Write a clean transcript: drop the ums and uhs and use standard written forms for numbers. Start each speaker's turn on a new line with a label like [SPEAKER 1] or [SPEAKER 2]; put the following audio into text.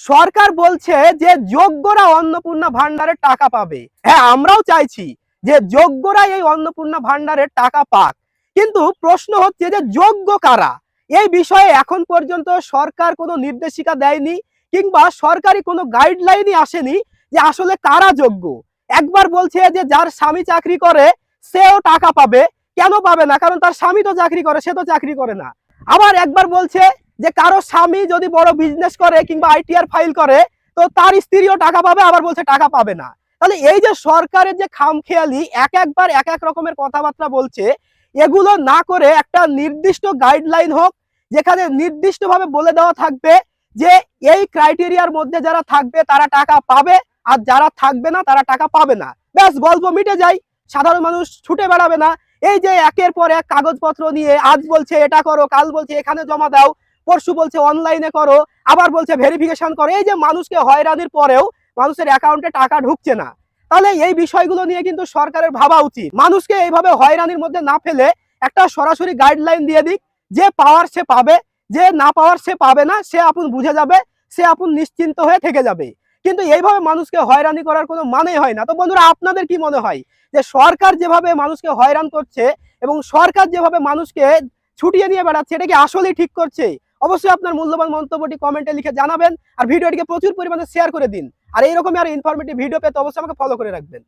[SPEAKER 1] সরকার বলছে যে যোগ্যরা অন্নপূর্ণা ভান্ডারের টাকা পাবে। হ্যাঁ, আমরাও চাইছি যে যোগ্যরা এই অন্নপূর্ণা ভান্ডারের টাকা পাক, কিন্তু প্রশ্ন হচ্ছে যে যোগ্য কারা? এই বিষয়ে এখন পর্যন্ত সরকার কোনো নির্দেশিকা দেয়নি, কিংবা সরকারি কোনো গাইডলাইনই আসেনি যে আসলে কারা যোগ্য। একবার বলছে যে যার স্বামী চাকরি করে সেও টাকা পাবে। কেন পাবে না? কারণ তার স্বামী তো চাকরি করে, সে তো চাকরি করে না। আবার একবার বলছে যে কারো স্বামী যদি বড় বিজনেস করে কিংবা আইটিআর ফাইল করে তো তার স্ত্রীও টাকা পাবে, আবার বলছে টাকা পাবে না। তাহলে এই যে সরকারের যে খামখেয়ালি একবার এক এক রকমের কথাবার্তা বলছে, এগুলো না করে একটা নির্দিষ্ট গাইডলাইন হোক, যেখানে নির্দিষ্টভাবে বলে দেওয়া থাকবে যে এই ক্রাইটেরিয়ার মধ্যে যারা থাকবে তারা টাকা পাবে, আর যারা থাকবে না তারা টাকা পাবে না। ব্যাস, গল্প মিটে যায়, সাধারণ মানুষ ছুটে বেড়াবে না। এই যে একের পর এক কাগজপত্র নিয়ে আজ বলছে এটা করো, কাল বলছে এখানে জমা দাও, পরশু বলছে অনলাইনে করো, আবার বলছে ভেরিফিকেশন করো। এই যে মানুষকে হয়রানির পরেও মানুষের অ্যাকাউন্টে টাকা ঢুকছে না। তাহলে এই বিষয়গুলো নিয়ে কিন্তু সরকারের ভাবা উচিত। মানুষকে এইভাবে হয়রানির মধ্যে না ফেলে একটা সরাসরি গাইডলাইন দিয়ে দিক, যে পাওয়ার সে পাবে, যে না পাওয়ার সে পাবে না, সে আপন বুঝে যাবে, সে আপন নিশ্চিন্ত হয়ে থেকে যাবে। কিন্তু এইভাবে মানুষকে হয়রানি করার কোনো মানে হয় না। তো বন্ধুরা, আপনাদের কি মনে হয় যে সরকার যেভাবে মানুষকে হয়রান করছে এবং সরকার যেভাবে মানুষকে ছুটিয়ে নিয়ে বেড়াচ্ছে, এটা কি আসলেই ঠিক করছে? অবশ্যই আপনার মূল্যবান মন্তব্যটি কমেন্টে লিখে জানাবেন, আর ভিডিওটিকে প্রচুর পরিমাণে শেয়ার করে দিন। আর এইরকমই আর ইনফরমেটিভ ভিডিও পেতে অবশ্যই আমাকে ফলো করে রাখবেন।